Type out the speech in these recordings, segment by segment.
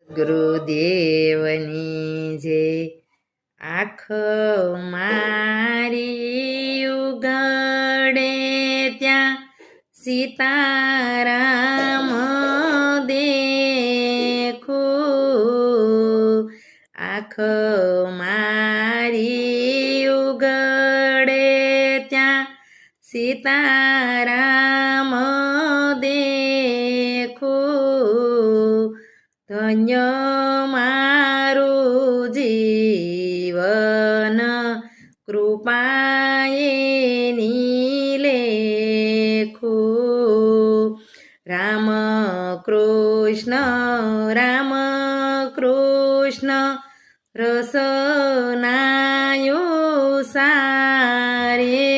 ગુરુદેવની જે આંખ મારી ઉઘડે ત્યાં સીતારામ દેખું, આંખ મારી ઉઘડે ત્યાં સીતારામ દેખું, ધન્ય મારું જીવન કૃપાએ લેખું. રામ કૃષ્ણ રસનાયો સારે,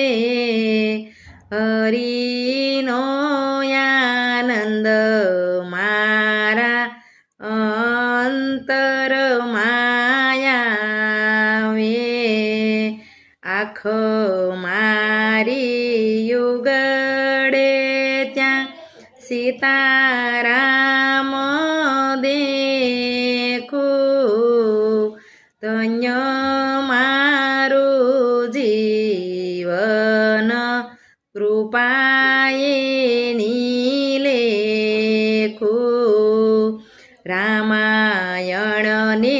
હરિનો આનંદ મારા અંતર માયાવે, આંખ મારી ઉઘડે ત્યાં સીતારામ દેખું, ધન્ય મારું જીવન કૃપાએ લેખું. રામાયણ ને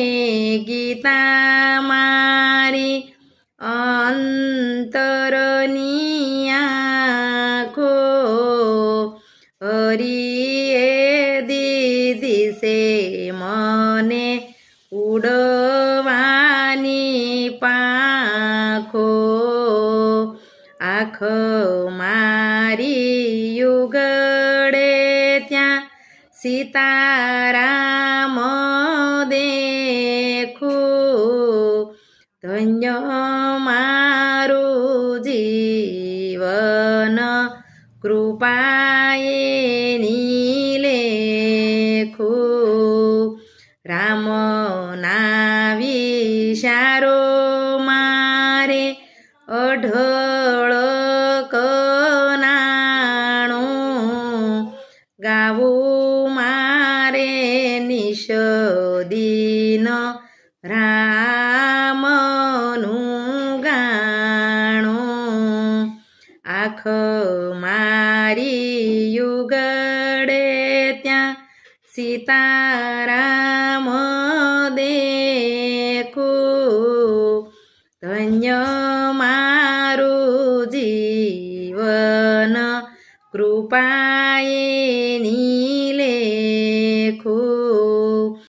ગીતા મારી અંતરની આંખો, હરિએ દીધી છે મને ઉડવાની પાંખો, આંખ મારી ઉઘડે ત્યાં સીતારામ દેખું, ધન્ય મારું જીવન કૃપાએ લેખું. રામના વિચારો મારે અઢળ કનાણું, ગાવું મારે નિષદિન રામનું ગાણું, આંખ